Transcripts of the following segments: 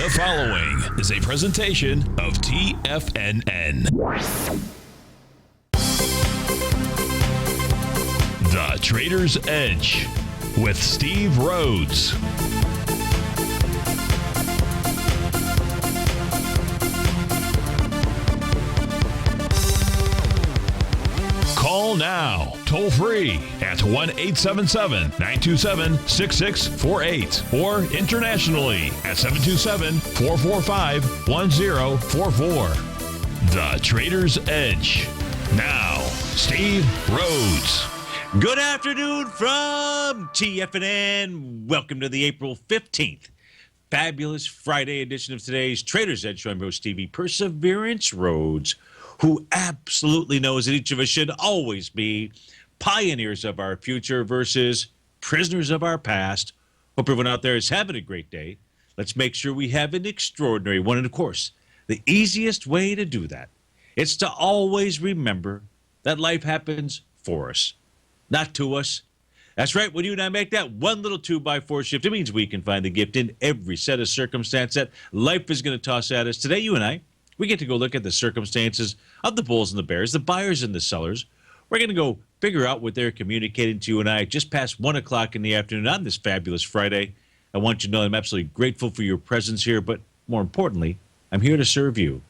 The following is a presentation of TFNN. The Trader's Edge with Steve Rhodes. Call now, toll free at 1-877-927-6648 or internationally at 727-445-1044. The Trader's Edge. Now, Steve Rhodes. Good afternoon from TFNN. Welcome to the April 15th, fabulous Friday edition of today's Trader's Edge show. I'm host TV Perseverance Rhodes, who absolutely knows that each of us should always be pioneers of our future versus prisoners of our past. Hope everyone out there is having a great day. Let's make sure we have an extraordinary one. And of course, the easiest way to do that is to always remember that life happens for us, not to us. That's right. When you and I make that one little 2x4 shift, it means we can find the gift in every set of circumstance that life is going to toss at us. Today, you and I, we get to go look at the circumstances of the bulls and the bears, the buyers and the sellers. We're going to go figure out what they're communicating to you and I just past 1 o'clock in the afternoon on this fabulous Friday. I want you to know I'm absolutely grateful for your presence here, but more importantly, I'm here to serve you.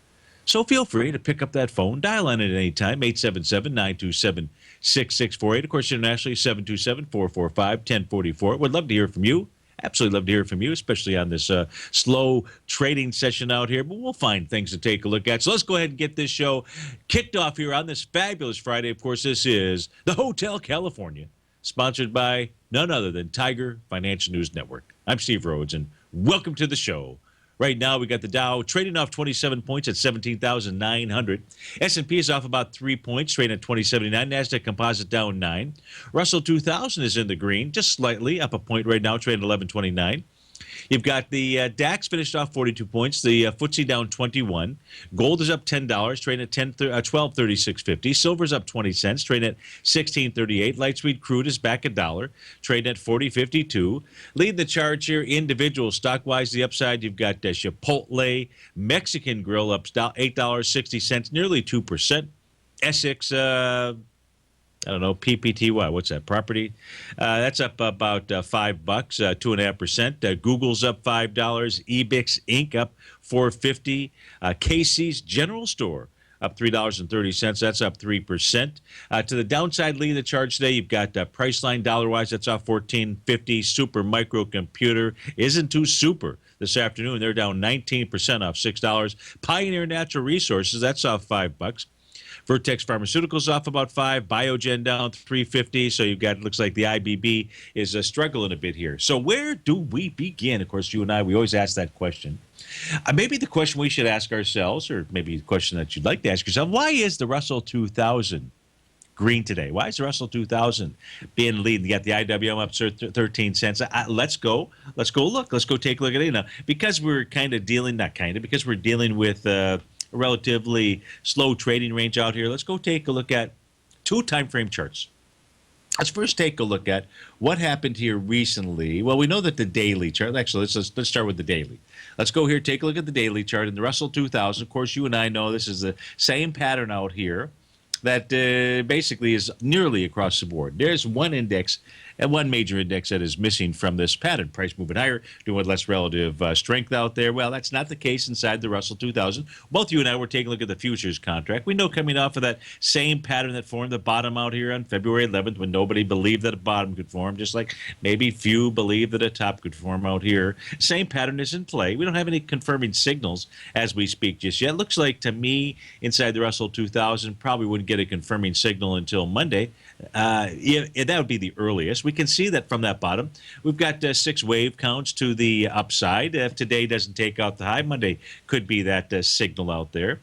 So feel free to pick up that phone, dial in at any time, 877-927-6648. Of course, internationally, 727-445-1044. Would love to hear from you. Absolutely love to hear from you, especially on this slow trading session out here. But we'll find things to take a look at. So let's go ahead and get this show kicked off here on this fabulous Friday. Of course, this is the Hotel California, sponsored by none other than Tiger Financial News Network. I'm Steve Rhodes, and welcome to the show. Right now, we got the Dow trading off 27 points at 17,900. S&P is off about 3 points, trading at 2079. NASDAQ Composite down 9. Russell 2000 is in the green, just slightly, up a point right now, trading at 1129. You've got the DAX finished off 42 points. The FTSE down 21. Gold is up $10, trading at $1236.50. Silver's up 20 cents, trading at $16.38. Light sweet crude is back $1, trading at $40.52. Leading the charge here, individual stock-wise, the upside, you've got Chipotle, Mexican Grill up $8.60, nearly 2%. Essex, I don't know, PPTY, what's that, property? That's up about $5, 2.5%. Google's up $5. Ebix Inc. up $4.50. Casey's General Store up $3.30. That's up 3%. To the downside, leading the charge today, you've got Priceline dollar-wise, that's off $14.50. Super Microcomputer isn't too super this afternoon. They're down 19% off $6. Pioneer Natural Resources, that's off $5. Vertex Pharmaceuticals off about 5, Biogen down 350. So you've got, looks like the IBB is struggling a bit here. So where do we begin? Of course, you and I, we always ask that question. Maybe the question we should ask ourselves, or maybe the question that you'd like to ask yourself, why is the Russell 2000 green today? Why is the Russell 2000 being lead? You got the IWM up 13 cents. Let's go look. Let's go take a look at it now. Because we're kind of dealing, because we're dealing with a relatively slow trading range out here. Let's go take a look at two time frame charts. Let's first take a look at what happened here recently. Well, we know that the daily chart, actually, let's start with the daily. Let's go here, take a look at the daily chart. In the Russell 2000, of course, you and I know this is the same pattern out here that basically is nearly across the board. There's one index and one major index that is missing from this pattern. Price moving higher, doing less relative strength out there. Well, that's not the case inside the Russell 2000. Both you and I were taking a look at the futures contract. We know coming off of that same pattern that formed the bottom out here on February 11th when nobody believed that a bottom could form, just like maybe few believed that a top could form out here. Same pattern is in play. We don't have any confirming signals as we speak just yet. Looks like to me inside the Russell 2000 probably wouldn't get a confirming signal until Monday. That would be the earliest. We can see that from that bottom. We've got 6 wave counts to the upside. If today doesn't take out the high, Monday could be that signal out there.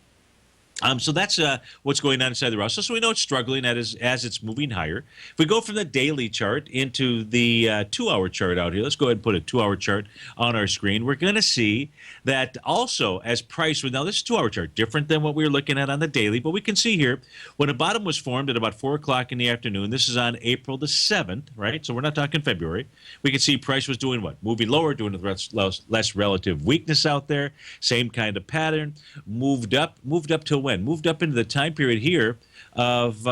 So that's what's going on inside the Russell. So we know it's struggling as it's moving higher. If we go from the daily chart into the 2-hour chart out here, let's go ahead and put a 2-hour chart on our screen. We're going to see that also as price, now this is 2-hour chart, different than what we were looking at on the daily, but we can see here when a bottom was formed at about 4 o'clock in the afternoon. This is on April the 7th, right? So we're not talking February. We can see price was doing what? Moving lower, doing less relative weakness out there. Same kind of pattern. Moved up till when? Moved up into the time period here of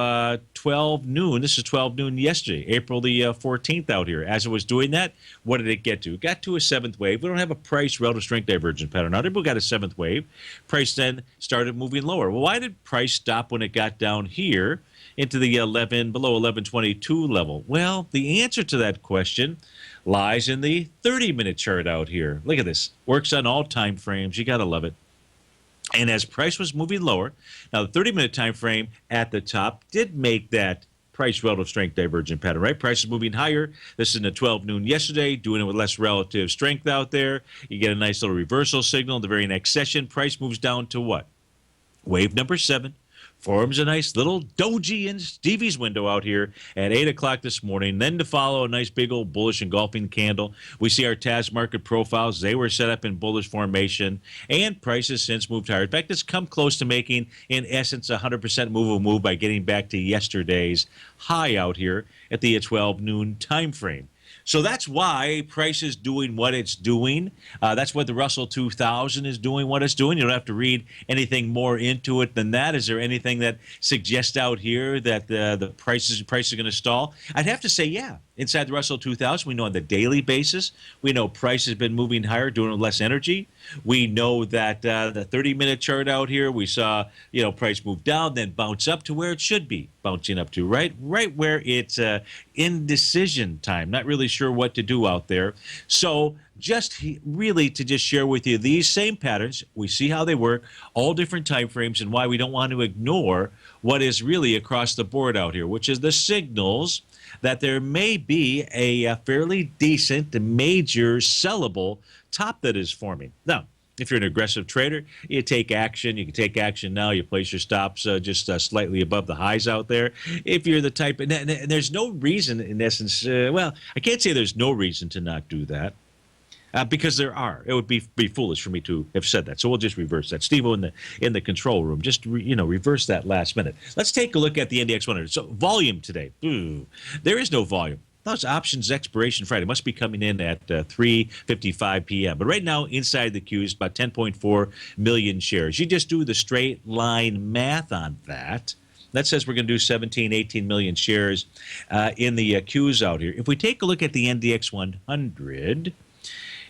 12 noon. This is 12 noon yesterday, April the 14th out here. As it was doing that, what did it get to? It got to a 7th wave. We don't have a price relative strength divergent pattern out here, but we got a 7th wave. Price then started moving lower. Well, why did price stop when it got down here into the below 1122 level? Well, the answer to that question lies in the 30-minute chart out here. Look at this. Works on all time frames. You got to love it. And as price was moving lower, now the 30-minute time frame at the top did make that price relative strength divergent pattern, right? Price is moving higher. This is in the 12 noon yesterday, doing it with less relative strength out there. You get a nice little reversal signal. The very next session, price moves down to what? Wave number 7. Forms a nice little doji in Stevie's window out here at 8 o'clock this morning. Then to follow a nice big old bullish engulfing candle. We see our TAS market profiles. They were set up in bullish formation, and prices since moved higher. In fact, it's come close to making, in essence, a 100% move by getting back to yesterday's high out here at the 12 noon time frame. So that's why price is doing what it's doing. That's what the Russell 2000 is doing what it's doing. You don't have to read anything more into it than that. Is there anything that suggests out here that the price is going to stall? I'd have to say, yeah. Inside the Russell 2000, we know on the daily basis, we know price has been moving higher, doing with less energy. We know that the 30-minute chart out here, we saw, price move down, then bounce up to where it should be bouncing up to, right where it's indecision time. Not really sure what to do out there. So just really to just share with you these same patterns. We see how they work, all different time frames, and why we don't want to ignore what is really across the board out here, which is the signals that there may be a fairly decent, major, sellable top that is forming. Now, if you're an aggressive trader, you take action. You can take action now. You place your stops just slightly above the highs out there. If you're the type, and there's no reason, in essence, well, I can't say there's no reason to not do that. Because there are. It would be foolish for me to have said that. So we'll just reverse that. Steve-O in the control room, just reverse that last minute. Let's take a look at the NDX 100. So volume today. There is no volume. Those options expiration Friday must be coming in at 3:55 p.m. But right now, inside the queues, about 10.4 million shares. You just do the straight line math on that. That says we're going to do 17, 18 million shares in the queues out here. If we take a look at the NDX 100,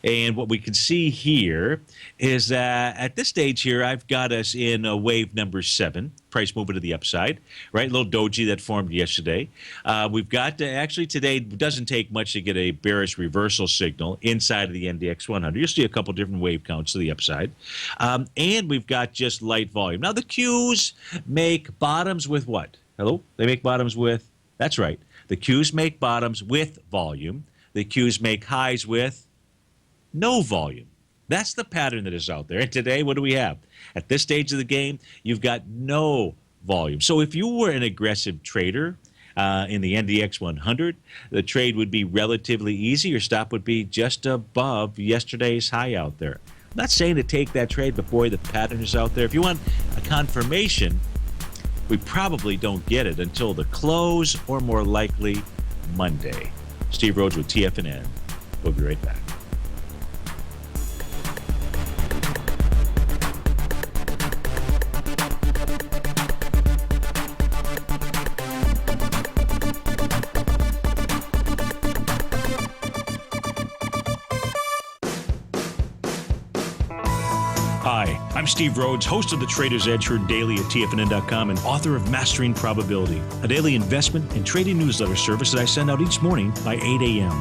and what we can see here is that at this stage here, I've got us in wave number 7, price moving to the upside, right? A little doji that formed yesterday. We've got actually today doesn't take much to get a bearish reversal signal inside of the NDX 100. You'll see a couple different wave counts to the upside. And we've got just light volume. Now, the Qs make bottoms with what? Hello? They make bottoms with? That's right. The Qs make bottoms with volume. The Qs make highs with no volume. That's the pattern that is out there. And today, what do we have? At this stage of the game, you've got no volume. So if you were an aggressive trader in the NDX 100, the trade would be relatively easy. Your stop would be just above yesterday's high out there. I'm not saying to take that trade, but boy, the pattern is out there. If you want a confirmation, we probably don't get it until the close or more likely Monday. Steve Rhodes with TFNN. We'll be right back. Hi, I'm Steve Rhodes, host of the Trader's Edge, heard daily at TFNN.com and author of Mastering Probability, a daily investment and trading newsletter service that I send out each morning by 8 a.m.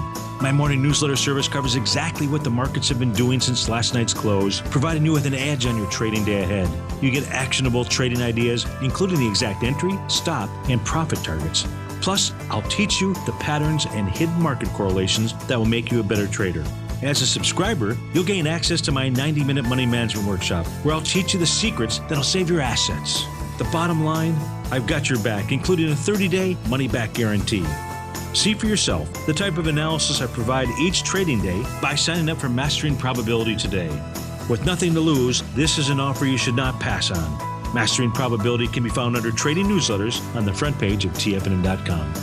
My morning newsletter service covers exactly what the markets have been doing since last night's close, providing you with an edge on your trading day ahead. You get actionable trading ideas, including the exact entry, stop, and profit targets. Plus, I'll teach you the patterns and hidden market correlations that will make you a better trader. As a subscriber, you'll gain access to my 90-minute money management workshop, where I'll teach you the secrets that'll save your assets. The bottom line, I've got your back, including a 30-day money-back guarantee. See for yourself the type of analysis I provide each trading day by signing up for Mastering Probability today. With nothing to lose, this is an offer you should not pass on. Mastering Probability can be found under Trading Newsletters on the front page of TFNN.com.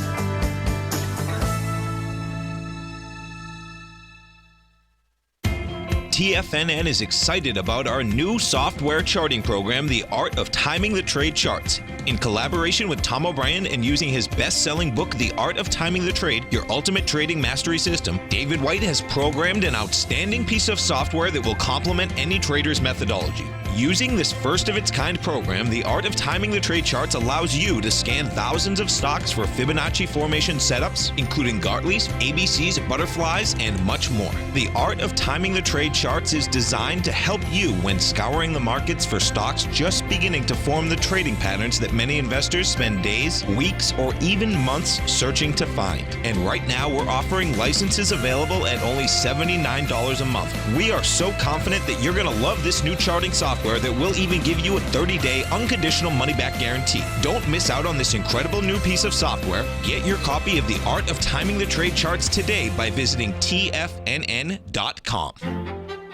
TFNN is excited about our new software charting program, The Art of Timing the Trade Charts. In collaboration with Tom O'Brien and using his best-selling book, The Art of Timing the Trade, Your Ultimate Trading Mastery System, David White has programmed an outstanding piece of software that will complement any trader's methodology. Using this first-of-its-kind program, The Art of Timing the Trade Charts allows you to scan thousands of stocks for Fibonacci formation setups, including Gartley's, ABC's, butterflies, and much more. The Art of Timing the Trade Charts is designed to help you when scouring the markets for stocks just beginning to form the trading patterns that many investors spend days, weeks, or even months searching to find. And right now, we're offering licenses available at only $79 a month. We are so confident that you're going to love this new charting software that will even give you a 30-day unconditional money-back guarantee. Don't miss out on this incredible new piece of software. Get your copy of The Art of Timing the Trade Charts today by visiting TFNN.com.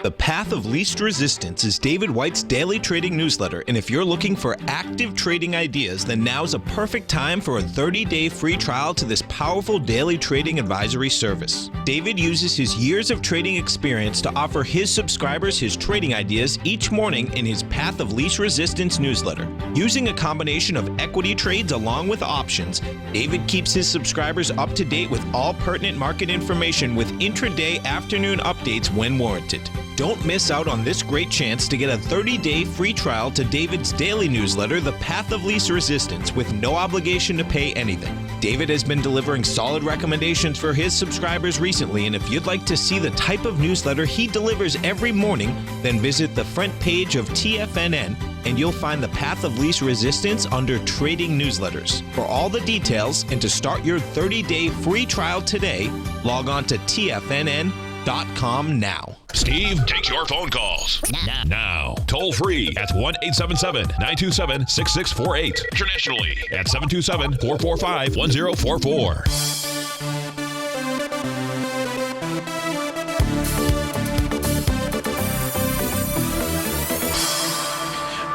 The Path of Least Resistance is David White's daily trading newsletter, and if you're looking for active trading ideas, then now's a perfect time for a 30-day free trial to this powerful daily trading advisory service. David uses his years of trading experience to offer his subscribers his trading ideas each morning in his Path of Least Resistance newsletter. Using a combination of equity trades along with options, David keeps his subscribers up to date with all pertinent market information with intraday afternoon updates when warranted. Don't miss out on this great chance to get a 30-day free trial to David's daily newsletter, The Path of Least Resistance, with no obligation to pay anything. David has been delivering solid recommendations for his subscribers recently, and if you'd like to see the type of newsletter he delivers every morning, then visit the front page of TFNN and you'll find The Path of Least Resistance under Trading Newsletters. For all the details and to start your 30-day free trial today, log on to TFNN.com now. Steve takes your phone calls now. Toll free at 1-877-927-6648. Internationally at 727-445-1044.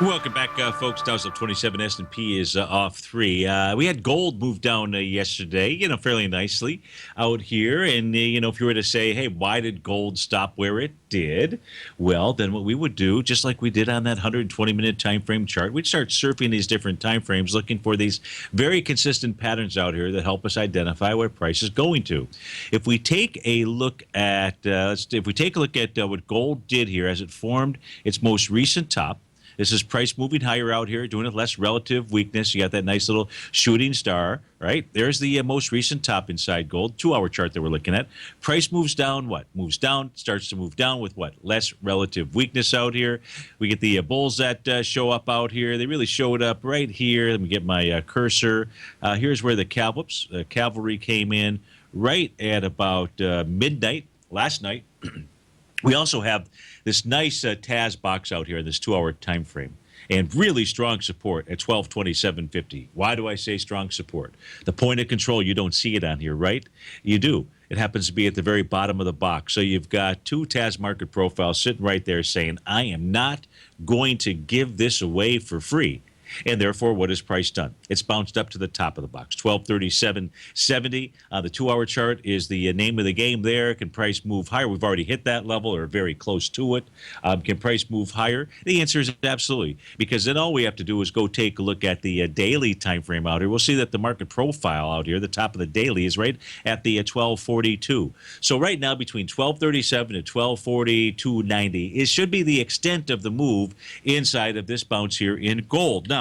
Welcome back, folks. Dow's up 27. S&P is off 3. We had gold move down yesterday, fairly nicely out here. And, if you were to say, hey, why did gold stop where it did? Well, then what we would do, just like we did on that 120-minute time frame chart, we'd start surfing these different time frames, looking for these very consistent patterns out here that help us identify where price is going to. If we take a look at what gold did here as it formed its most recent top. This is price moving higher out here, doing it less relative weakness. You got that nice little shooting star, right? There's the most recent top inside gold, 2-hour chart that we're looking at. Price moves down, what? Moves down, starts to move down with what? Less relative weakness out here. We get the bulls that show up out here. They really showed up right here. Let me get my cursor. Here's where the cavalry came in right at about midnight last night. We also have this nice TAS box out here in this 2-hour time frame, and really strong support at 1227.50. Why do I say strong support? The point of control, you don't see it on here, right? You do. It happens to be at the very bottom of the box. So you've got 2 TAS market profiles sitting right there saying, I am not going to give this away for free. And therefore, what has price done? It's bounced up to the top of the box, 1237.70. The 2-hour chart is the name of the game there. Can price move higher? We've already hit that level or very close to it. Can price move higher? The answer is absolutely, because then all we have to do is go take a look at the daily time frame out here. We'll see that the market profile out here, the top of the daily, is right at the 1242. So right now, between 1237 and 1242.90, it should be the extent of the move inside of this bounce here in gold. Now,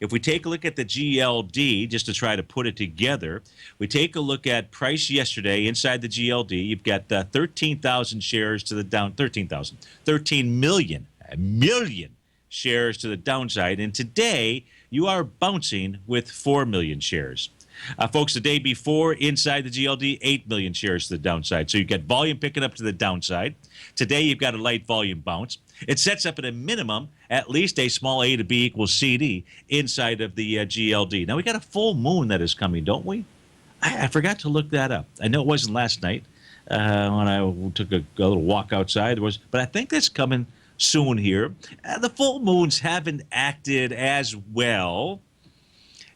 if we take a look at the GLD, just to try to put it together, we take a look at price yesterday inside the GLD. You've got 13,000 shares to the down, 13 million shares to the downside. And today, you are bouncing with 4 million shares. Folks, the day before, inside the GLD, 8 million shares to the downside. So you've got volume picking up to the downside. Today, you've got a light volume bounce. It sets up at a minimum at least a small A to B equals CD inside of the GLD. Now, we got a full moon that is coming, don't we? I forgot to look that up. I know it wasn't last night when I took a little walk outside. But I think that's coming soon here. The full moons haven't acted as well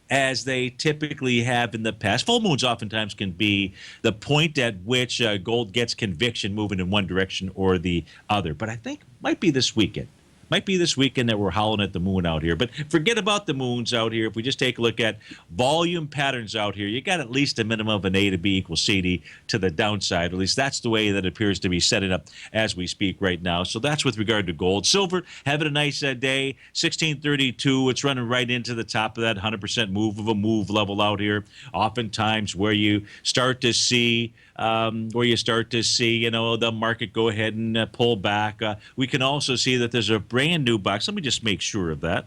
as they typically have in the past. Full moons oftentimes can be the point at which gold gets conviction moving in one direction or the other. But I think might be this weekend. Might be this weekend that we're howling at the moon out here. But forget about the moons out here. If we just take a look at volume patterns out here, you got at least a minimum of an A to B equals CD to the downside. At least that's the way that it appears to be setting up as we speak right now. So that's with regard to gold. Silver having a nice day, 1632. It's running right into the top of that 100% move of a move level out here. Oftentimes where you start to see the market go ahead and pull back. We can also see that there's a brand new box. Let me just make sure of that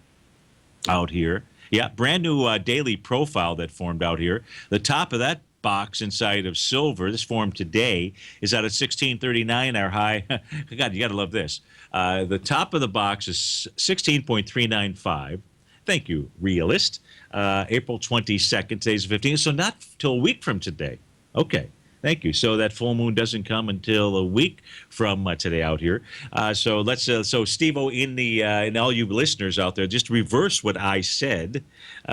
out here. Yeah, brand new daily profile that formed out here. The top of that box inside of silver, this formed today, is at a 1639. Our high, God, you got to love this. The top of the box is 16.395. Thank you, realist. April 22nd, today's the 15th, so not till a week from today. Okay. Thank you. So that full moon doesn't come until a week from today out here. So let's. So Steve-O, and all you listeners out there, just reverse what I said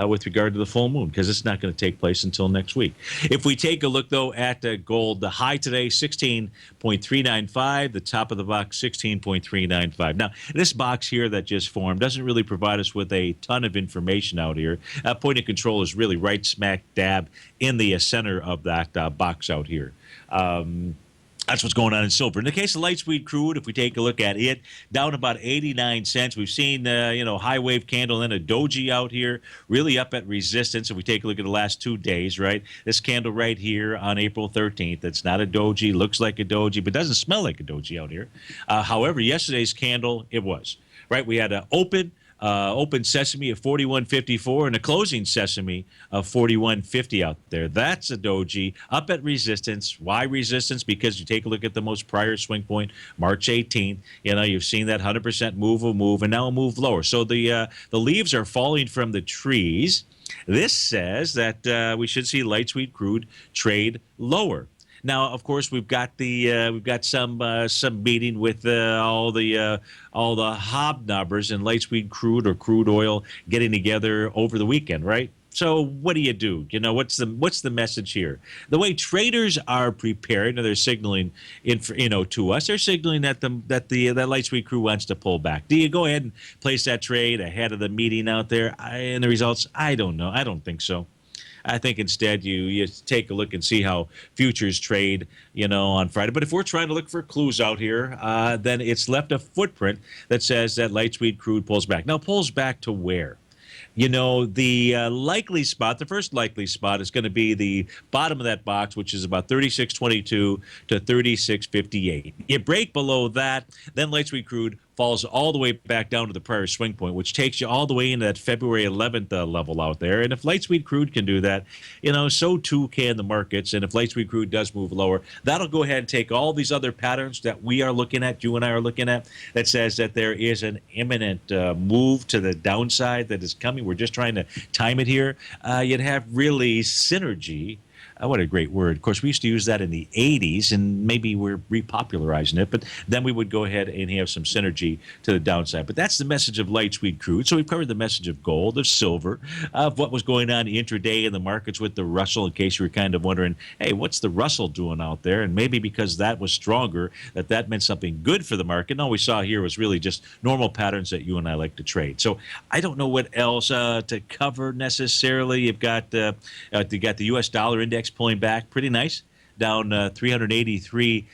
with regard to the full moon, because it's not going to take place until next week. If we take a look though at gold, the high today 16.395, the top of the box 16.395. Now this box here that just formed doesn't really provide us with a ton of information out here. Point of control is really right smack dab in the center of that box out here. That's what's going on in silver. In the case of light sweet crude, if we take a look at it, down about 89 cents. We've seen, high wave candle and a doji out here, really up at resistance. If we take a look at the last 2 days, right? This candle right here on April 13th, it's not a doji, looks like a doji, but doesn't smell like a doji out here. However, yesterday's candle, it was, right? We had an open sesame of 41.54 and a closing sesame of 41.50 out there. That's a doji up at resistance. Why resistance? Because you take a look at the most prior swing point, March 18th. You've seen that 100% move, and now a move lower. So the leaves are falling from the trees. This says that we should see light sweet crude trade lower. Now, of course, we've got some meeting with all the hobnobbers and light sweet crude or crude oil getting together over the weekend, right? So what do? What's the message here? The way traders are prepared, and they're signaling to us, they're signaling that that light sweet crude wants to pull back. Do you go ahead and place that trade ahead of the meeting out there? And the results, I don't know. I don't think so. I think instead you take a look and see how futures trade, on Friday. But if we're trying to look for clues out here, then it's left a footprint that says that light sweet crude pulls back. Now, pulls back to where? The likely spot, the first likely spot is going to be the bottom of that box, which is about 36.22 to 36.58. You break below that, then light sweet crude falls all the way back down to the prior swing point, which takes you all the way into that February 11th level out there. And if light sweet crude can do that, so too can the markets. And if light sweet crude does move lower, that'll go ahead and take all these other patterns that we are looking at, you and I are looking at, that says that there is an imminent move to the downside that is coming. We're just trying to time it here. You'd have really synergy. What a great word. Of course, we used to use that in the 80s, and maybe we're repopularizing it, but then we would go ahead and have some synergy to the downside. But that's the message of light sweet crude. So we've covered the message of gold, of silver, of what was going on intraday in the markets with the Russell, in case you were kind of wondering, hey, what's the Russell doing out there? And maybe because that was stronger, that meant something good for the market. And all we saw here was really just normal patterns that you and I like to trade. So I don't know what else to cover necessarily. You've got the U.S. dollar index pulling back pretty nice, down 383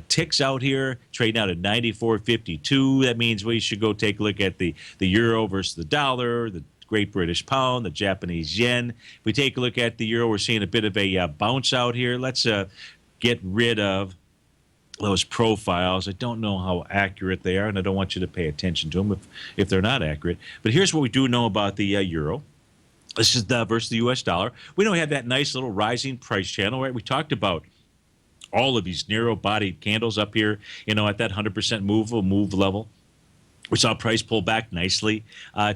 ticks out here, trading out at 94.52. That means we should go take a look at the euro versus the dollar, the Great British Pound, the Japanese yen. If we take a look at the euro, we're seeing a bit of a bounce out here. Let's get rid of those profiles. I don't know how accurate they are, and I don't want you to pay attention to them if they're not accurate. But here's what we do know about the euro. This is the versus the U.S. dollar. We know we have that nice little rising price channel, right? We talked about all of these narrow-bodied candles up here, at that 100% move level. We saw price pull back nicely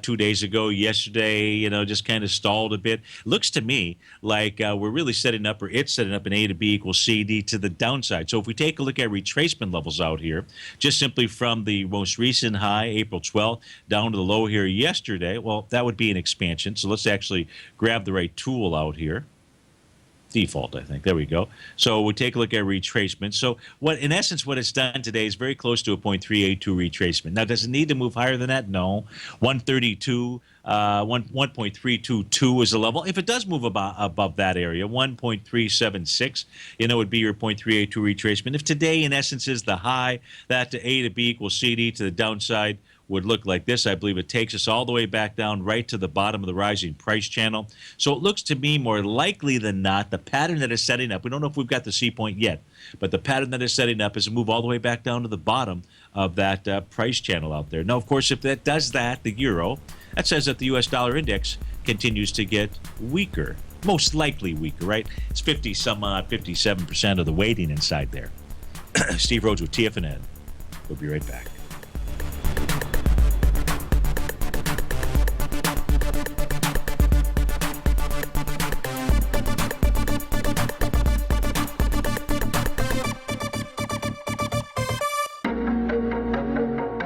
2 days ago. Yesterday, just kind of stalled a bit. Looks to me like we're really setting up, or it's setting up an A to B equals CD to the downside. So if we take a look at retracement levels out here, just simply from the most recent high, April 12th, down to the low here yesterday, well, that would be an expansion. So let's actually grab the right tool out here. Default, I think. There we go. So we take a look at retracement. So in essence, what it's done today is very close to a 0.382 retracement. Now, does it need to move higher than that? No. 132, 1.322 is the level. If it does move above that area, 1.376, would be your 0.382 retracement. If today, in essence, is the high, that to A to B equals CD to the downside would look like this. I believe it takes us all the way back down right to the bottom of the rising price channel. So it looks to me more likely than not, the pattern that is setting up, we don't know if we've got the C point yet, but the pattern that is setting up is to move all the way back down to the bottom of that price channel out there. Now, of course, if that does that, the euro, that says that the U.S. dollar index continues to get weaker, most likely weaker, right? It's 57% of the weighting inside there. Steve Rhodes with TFNN. We'll be right back.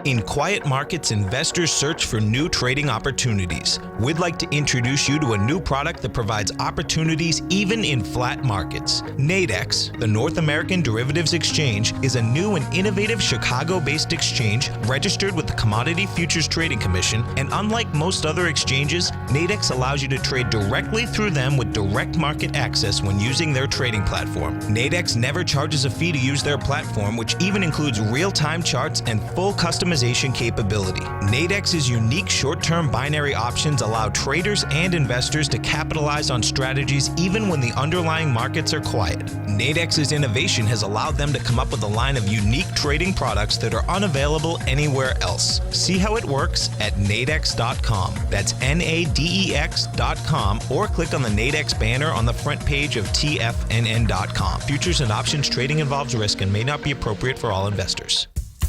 In quiet markets, investors search for new trading opportunities. We'd like to introduce you to a new product that provides opportunities even in flat markets. Nadex, the North American Derivatives Exchange, is a new and innovative Chicago-based exchange registered with the Commodity Futures Trading Commission, and unlike most other exchanges, Nadex allows you to trade directly through them with direct market access when using their trading platform. Nadex never charges a fee to use their platform, which even includes real-time charts and full customization capability. Nadex's unique short-term binary options allow traders and investors to capitalize on strategies even when the underlying markets are quiet. Nadex's innovation has allowed them to come up with a line of unique trading products that are unavailable anywhere else. See how it works at nadex.com. That's NADEX.com, or click on the Nadex banner on the front page of TFNN.com. Futures and options trading involves risk and may not be appropriate for all investors.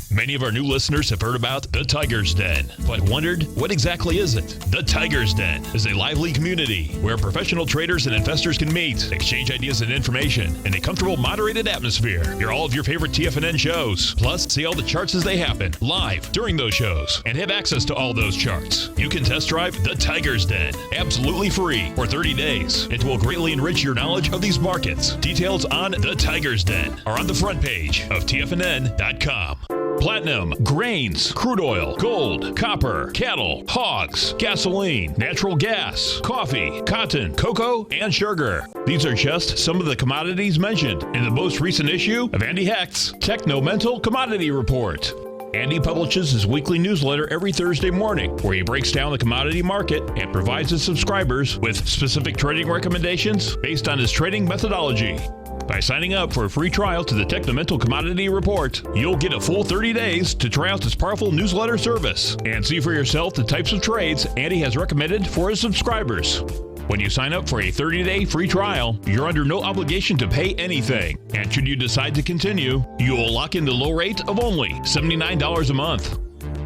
Many of our new listeners have heard about the Tiger's Den, but wondered, what exactly is it? The Tiger's Den is a lively community where professional traders and investors can meet, exchange ideas and information in a comfortable, moderated atmosphere. Hear all of your favorite TFNN shows, plus see all the charts as they happen live during those shows, and have access to all those charts. You can test drive the Tiger's Den absolutely free for 30 days. It will greatly enrich your knowledge of these markets. Details on the Tiger's Den are on the front page of TFNN.com. Platinum, grains, crude oil, gold, copper, cattle, hogs, gasoline, natural gas, coffee, cotton, cocoa, and sugar. These are just some of the commodities mentioned in the most recent issue of Andy Hecht's Techno-Mental Commodity Report. Andy publishes his weekly newsletter every Thursday morning, where he breaks down the commodity market and provides his subscribers with specific trading recommendations based on his trading methodology. By signing up for a free trial to the Techno-Mental Commodity Report, you'll get a full 30 days to try out this powerful newsletter service and see for yourself the types of trades Andy has recommended for his subscribers. When you sign up for a 30-day free trial, you're under no obligation to pay anything. And should you decide to continue, you will lock in the low rate of only $79 a month.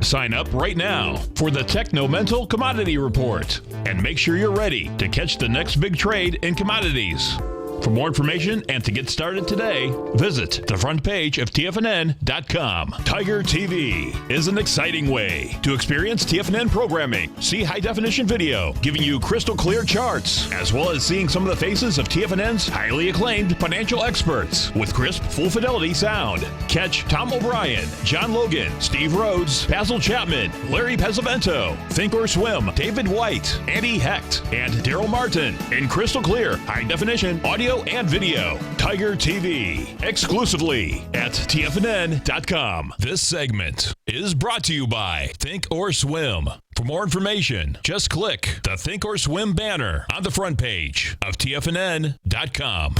Sign up right now for the Techno-Mental Commodity Report and make sure you're ready to catch the next big trade in commodities. For more information and to get started today, visit the front page of TFNN.com. Tiger TV is an exciting way to experience TFNN programming. See high-definition video giving you crystal clear charts, as well as seeing some of the faces of TFNN's highly acclaimed financial experts with crisp, full-fidelity sound. Catch Tom O'Brien, John Logan, Steve Rhodes, Basil Chapman, Larry Pesavento, Think or Swim, David White, Andy Hecht, and Daryl Martin in crystal clear, high-definition audio and video. Tiger TV, exclusively at TFNN.com. This segment is brought to you by Think or Swim. For more information, just click the Think or Swim banner on the front page of TFNN.com.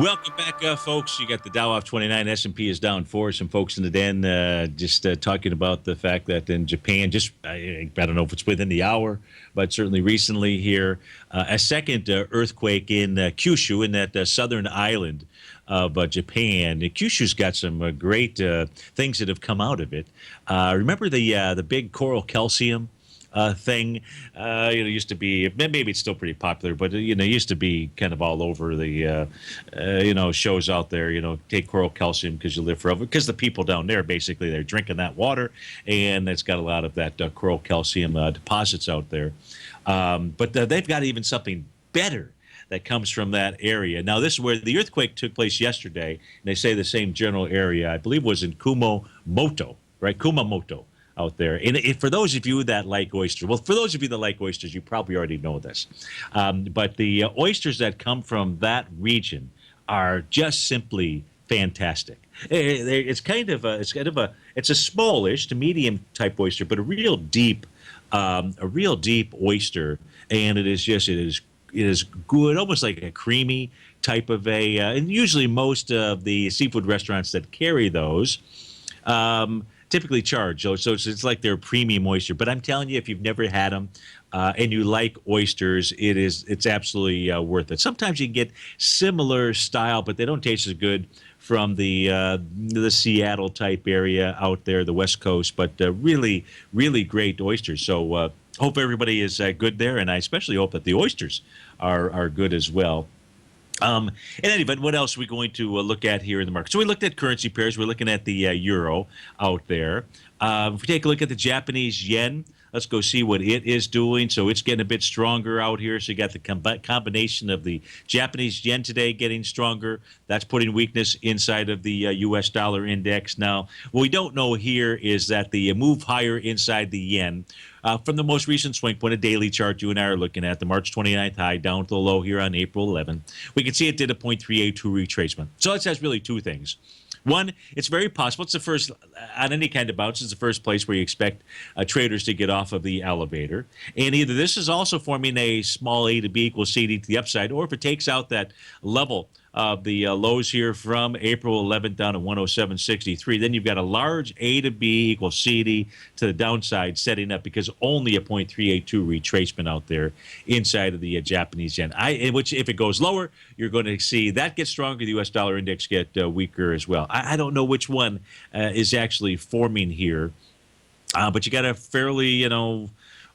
Welcome back, folks. You got the Dow off 29. S&P is down 4. Some folks in the den just talking about the fact that in Japan, I don't know if it's within the hour, but certainly recently here, a second earthquake in Kyushu, in that southern island of Japan. Kyushu's got some great things that have come out of it. Remember the big coral calcium thing? Used to be, maybe it's still pretty popular, but used to be kind of all over the shows out there. Take coral calcium because you live forever, because the people down there, basically, they're drinking that water, and it's got a lot of that coral calcium deposits out there. But they've got even something better that comes from that area. Now, this is where the earthquake took place yesterday, and they say the same general area, I believe, was in Kumamoto, right? Kumamoto out there. And for those of you that like oysters, well, for those of you that like oysters, you probably already know this. But the oysters that come from that region are just simply fantastic. It's a smallish to medium type oyster, but a real deep oyster, and it is good, almost like a creamy type of and usually most of the seafood restaurants that carry those typically charge. So it's like they're premium oyster. But I'm telling you, if you've never had them and you like oysters, it's absolutely worth it. Sometimes you can get similar style, but they don't taste as good from the Seattle type area out there, the West Coast. But really, really great oysters. So hope everybody is good there, and I especially hope that the oysters are good as well. In any event, what else are we going to look at here in the market? So we looked at currency pairs. We're looking at the euro out there. If we take a look at the Japanese yen, let's go see what it is doing. So it's getting a bit stronger out here. So you got the combination of the Japanese yen today getting stronger. That's putting weakness inside of the U.S. dollar index. Now, what we don't know here is that the move higher inside the yen from the most recent swing point, a daily chart you and I are looking at, the March 29th high down to the low here on April 11th, we can see it did a 0.382 retracement. So it says really two things. One, it's very possible. It's the first, on any kind of bounce, it's the first place where you expect traders to get off of the elevator. And either this is also forming a small A to B equals CD to the upside, or if it takes out that level of the lows here from April 11th down to 107.63, then you've got a large A to B equals CD to the downside setting up, because only a 0.382 retracement out there inside of the Japanese yen. Which, if it goes lower, you're going to see that get stronger, the U.S. dollar index get weaker as well. I don't know which one is actually forming here, but you got a fairly,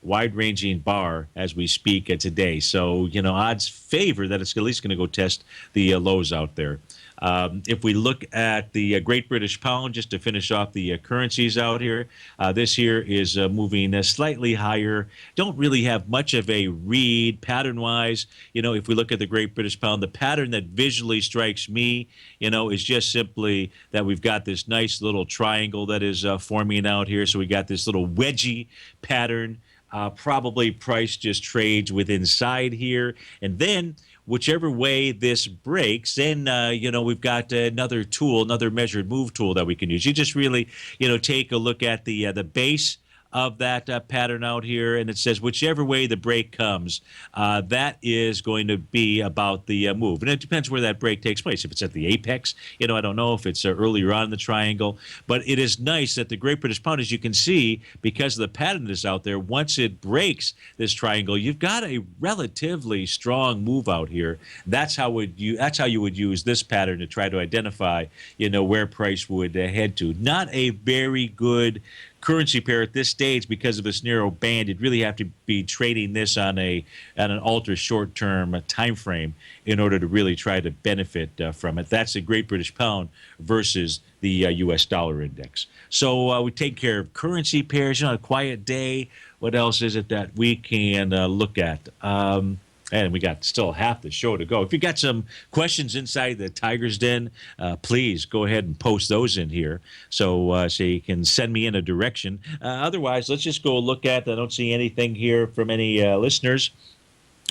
wide-ranging bar as we speak today. So, odds favor that it's at least going to go test the lows out there. If we look at the Great British Pound, just to finish off the currencies out here, this here is moving slightly higher. Don't really have much of a read pattern-wise. If we look at the Great British Pound, the pattern that visually strikes me, is just simply that we've got this nice little triangle that is forming out here. So we got this little wedgie pattern. Probably price just trades with inside here. And then whichever way this breaks, then, we've got another tool, another measured move tool that we can use. You just really, take a look at the base of that pattern out here, and it says whichever way the break comes, that is going to be about the move. And it depends where that break takes place. If it's at the apex, I don't know if it's earlier on in the triangle, but it is nice that the Great British Pound, as you can see, because of the pattern that's out there, once it breaks this triangle, you've got a relatively strong move out here. That's how you would use this pattern to try to identify, where price would head to. Not a very good currency pair at this stage because of this narrow band. You'd really have to be trading this on an ultra short-term time frame in order to really try to benefit from it. That's the Great British Pound versus the U.S. dollar index. So we take care of currency pairs. A quiet day. What else is it that we can look at? And we got still half the show to go. If you got some questions inside the Tiger's Den, please go ahead and post those in here so you can send me in a direction. Otherwise, let's just go look at, I don't see anything here from any listeners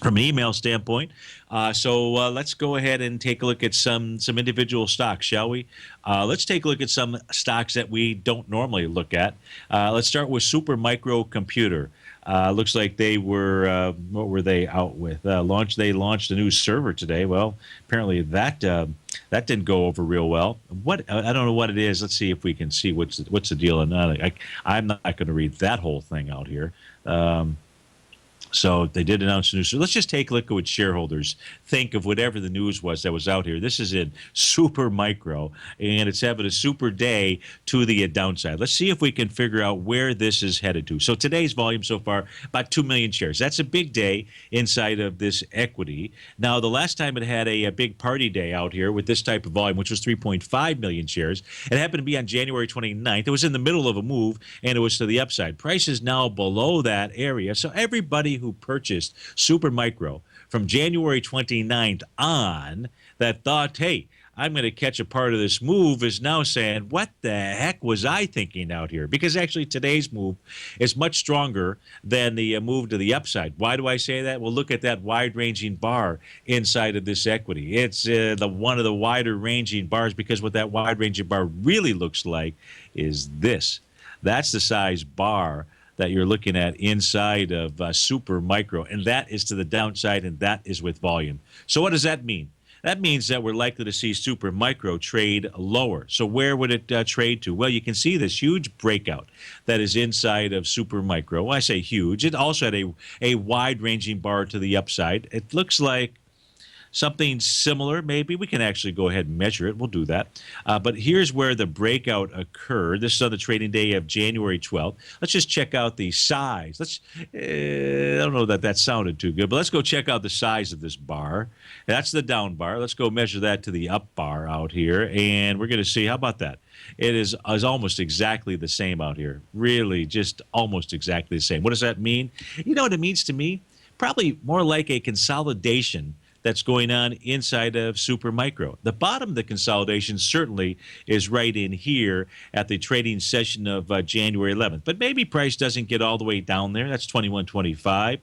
from an email standpoint. So let's go ahead and take a look at some individual stocks, shall we? Let's take a look at some stocks that we don't normally look at. Let's start with Super Micro Computer. Looks like they were, what were they out with? They launched a new server today. Well, apparently that That didn't go over real well. I don't know what it is. Let's see if we can see what's the deal on that. I'm not going to read that whole thing out here. So they did announce the news. So let's just take a look at what shareholders think of whatever the news was that was out here. This is in super micro, and it's having a super day to the downside. Let's see if we can figure out where this is headed to. So today's volume so far, about 2 million shares. That's a big day inside of this equity. Now, the last time it had a big party day out here with this type of volume, which was 3.5 million shares, it happened to be on January 29th. It was in the middle of a move, and it was to the upside. Price is now below that area. So everybody who purchased Super Micro from January 29th on that thought, hey, I'm going to catch a part of this move, is now saying, what the heck was I thinking out here? Because actually today's move is much stronger than the move to the upside. Why do I say that? Well, look at that wide-ranging bar inside of this equity. It's one of the wider-ranging bars, because what that wide-ranging bar really looks like is this. That's the size bar that you're looking at inside of Super Micro, and that is to the downside, and that is with volume. So what does that mean? That means that we're likely to see Super Micro trade lower. So where would it trade to? Well, you can see this huge breakout that is inside of Super Micro. When I say huge, it also had a wide-ranging bar to the upside. It looks like something similar, maybe. We can actually go ahead and measure it. We'll do that. But here's where the breakout occurred. This is on the trading day of January 12th. Let's just check out the size. I don't know that sounded too good, but let's go check out the size of this bar. That's the down bar. Let's go measure that to the up bar out here, and we're going to see, how about that? It is almost exactly the same out here. Really, just almost exactly the same. What does that mean? You know what it means to me? Probably more like a consolidation that's going on inside of Super Micro. The bottom of the consolidation certainly is right in here at the trading session of January 11th. But maybe price doesn't get all the way down there. That's 21.25.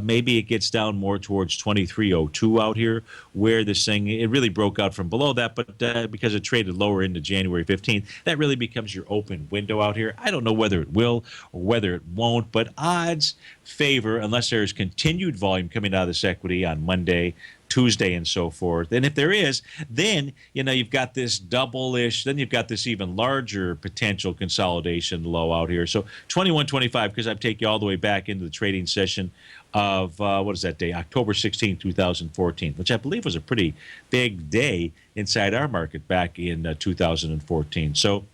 Maybe it gets down more towards 23.02 out here, where this thing, it really broke out from below that, but because it traded lower into January 15th, that really becomes your open window out here. I don't know whether it will or whether it won't, but odds favor, unless there's continued volume coming out of this equity on Monday, Tuesday, and so forth. And if there is, then you've got this double-ish, then you've got this even larger potential consolidation low out here. So 21.25, because I've taken you all the way back into the trading session of, what is that day? October 16, 2014, which I believe was a pretty big day inside our market back in 2014. So,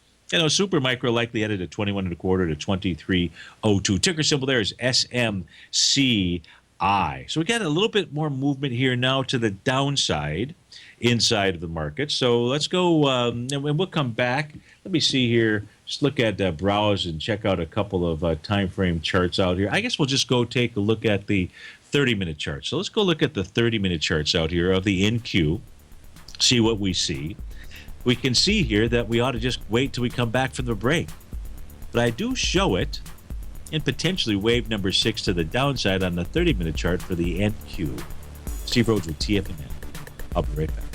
Super Micro likely headed at 21.25 to 23.02. Ticker symbol there is SMCI. So we got a little bit more movement here now to the downside inside of the market. So let's go, and we'll come back. Let me see here. Just look at browse and check out a couple of time frame charts out here. I guess we'll just go take a look at the 30-minute chart. So let's go look at the 30-minute charts out here of the NQ, see what we see. We can see here that we ought to just wait till we come back from the break. But I do show it and potentially wave number 6 to the downside on the 30-minute chart for the NQ. Steve Rhodes with TFNN. I'll be right back.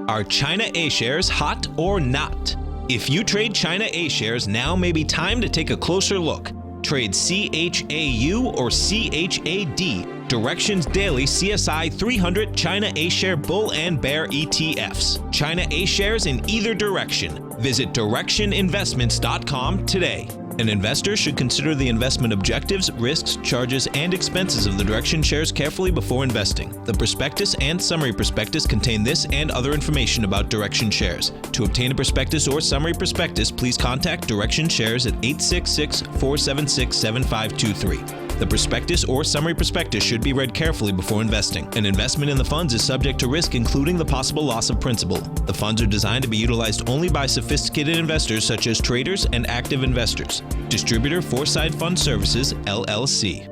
Are China A shares hot or not? If you trade China A shares, now may be time to take a closer look. Trade CHAU or CHAD, Directions Daily CSI 300 China A Share Bull and Bear ETFs. China A shares in either direction. Visit directioninvestments.com today. An investor should consider the investment objectives, risks, charges, and expenses of the Direction shares carefully before investing. The prospectus and summary prospectus contain this and other information about Direction shares. To obtain a prospectus or summary prospectus, please contact Direction shares at 866-476-7523. The prospectus or summary prospectus should be read carefully before investing. An investment in the funds is subject to risk, including the possible loss of principal. The funds are designed to be utilized only by sophisticated investors such as traders and active investors. Distributor Foreside Fund Services, LLC.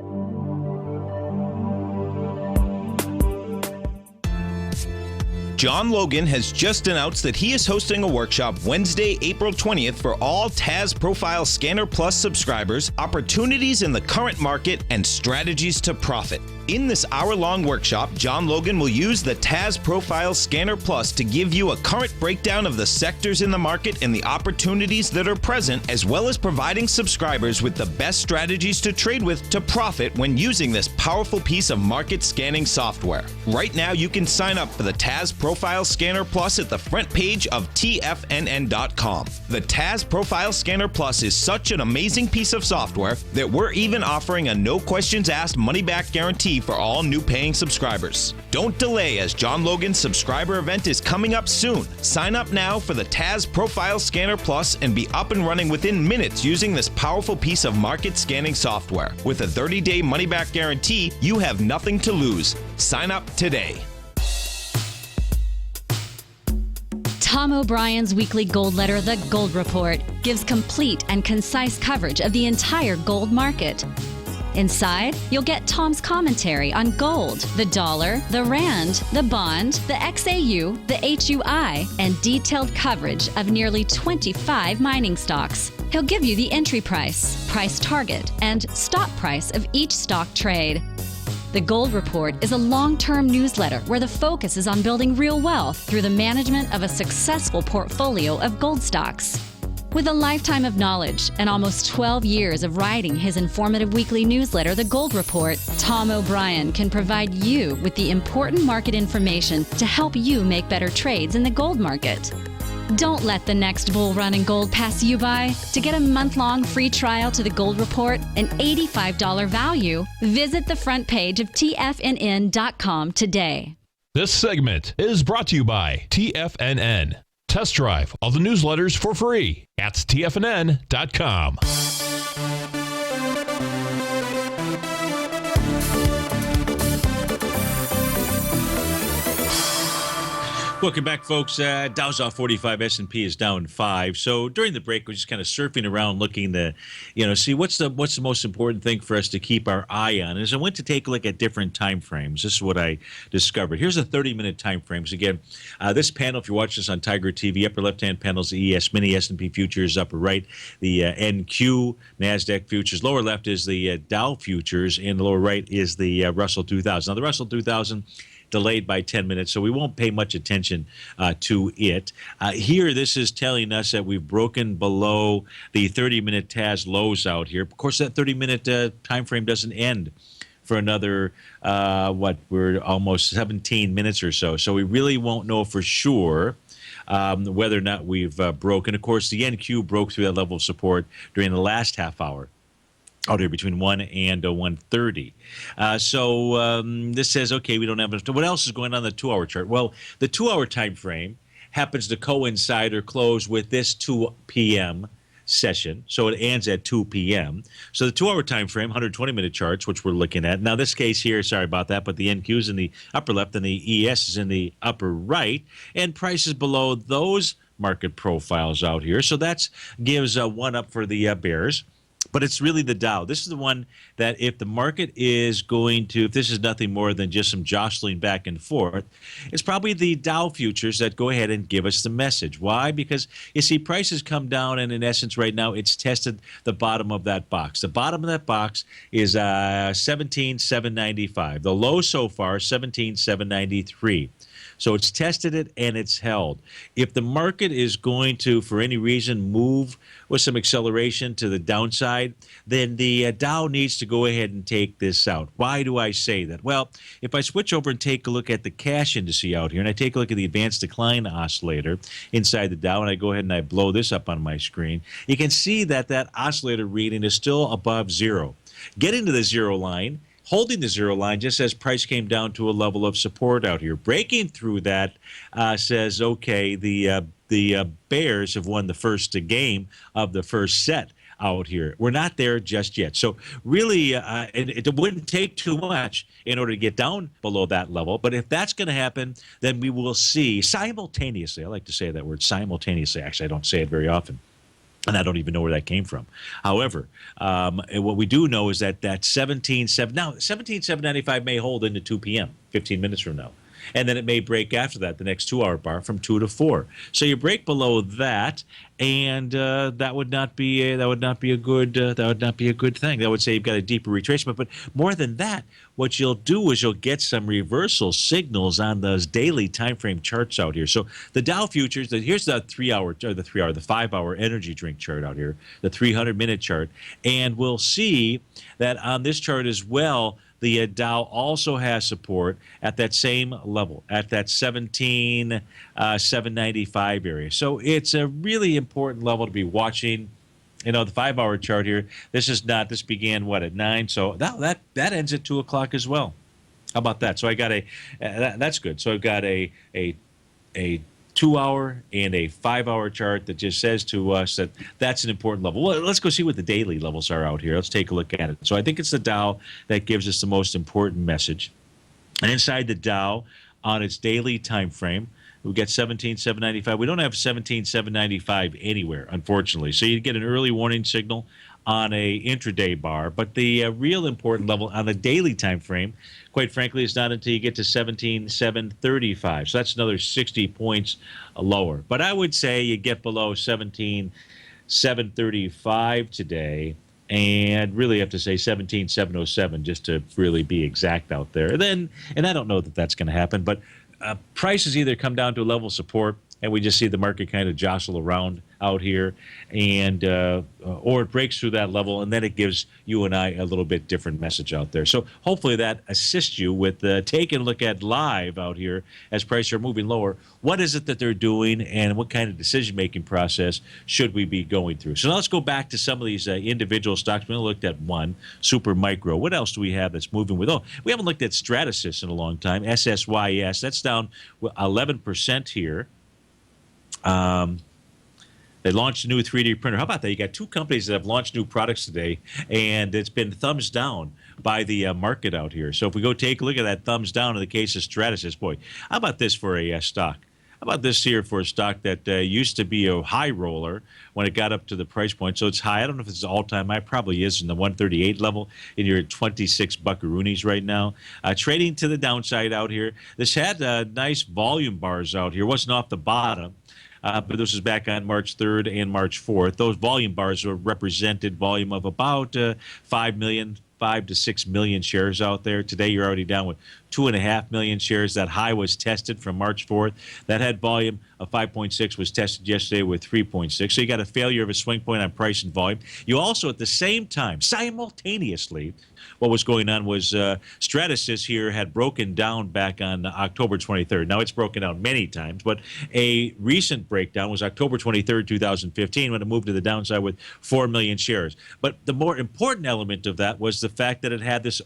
John Logan has just announced that he is hosting a workshop Wednesday, April 20th for all TAS Profile Scanner Plus subscribers, opportunities in the current market, and strategies to profit. In this hour-long workshop, John Logan will use the TAS Profile Scanner Plus to give you a current breakdown of the sectors in the market and the opportunities that are present, as well as providing subscribers with the best strategies to trade with to profit when using this powerful piece of market scanning software. Right now, you can sign up for the TAS Profile Scanner Plus at the front page of TFNN.com. The TAS Profile Scanner Plus is such an amazing piece of software that we're even offering a no-questions-asked money-back guarantee for all new paying subscribers. Don't delay, as John Logan's subscriber event is coming up soon. Sign up now for the TAS Profile Scanner Plus and be up and running within minutes using this powerful piece of market scanning software. With a 30-day money-back guarantee, you have nothing to lose. Sign up today. Tom O'Brien's weekly gold letter, The Gold Report, gives complete and concise coverage of the entire gold market. Inside, you'll get Tom's commentary on gold, the dollar, the rand, the bond, the XAU, the HUI, and detailed coverage of nearly 25 mining stocks. He'll give you the entry price, price target, and stop price of each stock trade. The Gold Report is a long-term newsletter where the focus is on building real wealth through the management of a successful portfolio of gold stocks. With a lifetime of knowledge and almost 12 years of writing his informative weekly newsletter, The Gold Report, Tom O'Brien can provide you with the important market information to help you make better trades in the gold market. Don't let the next bull run in gold pass you by. To get a month-long free trial to The Gold Report, an $85 value, visit the front page of TFNN.com today. This segment is brought to you by TFNN. Test drive all the newsletters for free at TFNN.com. Welcome back, folks. Dow's off 45, S&P is down 5. So during the break, we're just kind of surfing around looking to, see what's the most important thing for us to keep our eye on. As I went to take a look at different time frames, this is what I discovered. Here's the 30-minute time frames. Again, this panel, if you watch this on TigerTV, upper left-hand panel is the ES Mini S&P futures, upper right, the NQ NASDAQ futures. Lower left is the Dow futures, and the lower right is the Russell 2000. Now, the Russell 2000 delayed by 10 minutes, so we won't pay much attention to it. Here, this is telling us that we've broken below the 30-minute TAS lows out here. Of course, that 30-minute time frame doesn't end for another, we're almost 17 minutes or so. So we really won't know for sure whether or not we've broken. Of course, the NQ broke through that level of support during the last half hour, out here between 1 and 1:30. So this says, okay, we don't have enough. What else is going on the 2-hour chart? Well, the 2-hour time frame happens to coincide or close with this 2 p.m. session. So it ends at 2 p.m. So the 2-hour time frame, 120-minute charts, which we're looking at. Now, this case here, sorry about that, but the NQ is in the upper left and the ES is in the upper right, and prices below those market profiles out here. So that gives one up for the bears. But it's really the Dow. This is the one that if the market is going to, if this is nothing more than just some jostling back and forth, it's probably the Dow futures that go ahead and give us the message. Why? Because, you see, prices come down, and in essence right now it's tested the bottom of that box. The bottom of that box is 17,795. The low so far, 17,793. So it's tested it and it's held. If the market is going to, for any reason, move with some acceleration to the downside, then the Dow needs to go ahead and take this out. Why do I say that? Well, if I switch over and take a look at the cash indice out here, and I take a look at the advanced decline oscillator inside the Dow, and I go ahead and I blow this up on my screen, you can see that that oscillator reading is still above zero. Getting to the zero line, holding the zero line just as price came down to a level of support out here. Breaking through that says, okay, the bears have won the first game of the first set out here. We're not there just yet. So really, it wouldn't take too much in order to get down below that level. But if that's going to happen, then we will see simultaneously, I like to say that word simultaneously. Actually, I don't say it very often, and I don't even know where that came from. However, what we do know is that 17,795 may hold into 2 p.m., 15 minutes from now. and then it may break after that, the next 2-hour bar from 2 to 4. So you break below that, and that would not be a good thing. That would say you've got a deeper retracement. But more than that, what you'll do is you'll get some reversal signals on those daily time frame charts out here. So the Dow futures, here's the 5-hour energy drink chart out here, the 300-minute chart, and we'll see that on this chart as well, the Dow also has support at that same level, at that 17,795 area. So it's a really important level to be watching. The 5-hour chart here, this began, at 9? So that ends at 2 o'clock as well. How about that? So I got that's good. So I've got a 2-hour and a 5-hour chart that just says to us that that's an important level. Well, let's go see what the daily levels are out here. Let's take a look at it. So I think it's the Dow that gives us the most important message. And inside the Dow, on its daily time frame, we get 17,795. We don't have 17,795 anywhere, unfortunately. So you get an early warning signal on a intraday bar, but the real important level on the daily time frame, quite frankly, is not until you get to 17,735. So that's another 60 points lower. But I would say you get below 17,735 today, and really have to say 17,707 just to really be exact out there. And I don't know that that's going to happen, but prices either come down to a level of support, and we just see the market kind of jostle around out here, and or it breaks through that level, and then it gives you and I a little bit different message out there. So hopefully that assists you with taking a look at live out here as prices are moving lower. What is it that they're doing, and what kind of decision-making process should we be going through? So now let's go back to some of these individual stocks. We looked at one, Super Micro. What else do we have that's moving with? Oh, we haven't looked at Stratasys in a long time, SSYS. That's down 11% here. They launched a new 3D printer. How about that? You got two companies that have launched new products today, and it's been thumbs down by the market out here. So if we go take a look at that thumbs down in the case of Stratasys, boy, how about this for a stock? How about this here for a stock that used to be a high roller when it got up to the price point? So it's high. I don't know if it's all-time high. Probably is in the 138 level, and you're at 26 buckaroonies right now. Trading to the downside out here. This had nice volume bars out here. Wasn't off the bottom. But this is back on March 3rd and March 4th. Those volume bars were represented volume of about 5 to 6 million shares out there. Today, you're already down with 2.5 million shares. That high was tested from March 4th. That had volume of 5.6, was tested yesterday with 3.6. So you got a failure of a swing point on price and volume. You also, at the same time, simultaneously, what was going on was Stratasys here had broken down back on October 23rd. Now, it's broken down many times, but a recent breakdown was October 23rd, 2015, when it moved to the downside with 4 million shares. But the more important element of that was the fact that it had this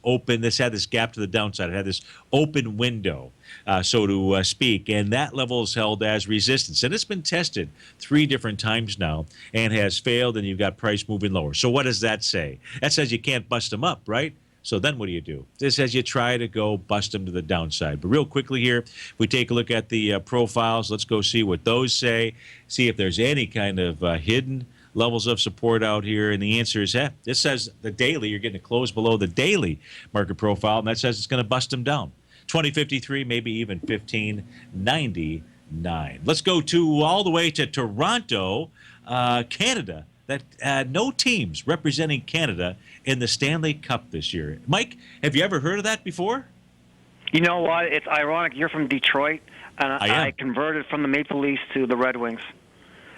gap to the downside. It had this open window, so to speak, and that level is held as resistance. And it's been tested 3 different times now and has failed, and you've got price moving lower. So what does that say? That says you can't bust them up, right? So then what do? This says you try to go bust them to the downside. But real quickly here, if we take a look at the profiles, let's go see what those say, see if there's any kind of hidden levels of support out here. And the answer is, this says the daily, you're getting a close below the daily market profile, and that says it's going to bust them down. 2053, maybe even 1599. Let's go all the way to Toronto, Canada. That no teams representing Canada in the Stanley Cup this year. Mike, have you ever heard of that before? You know what? It's ironic. You're from Detroit, and I converted from the Maple Leafs to the Red Wings.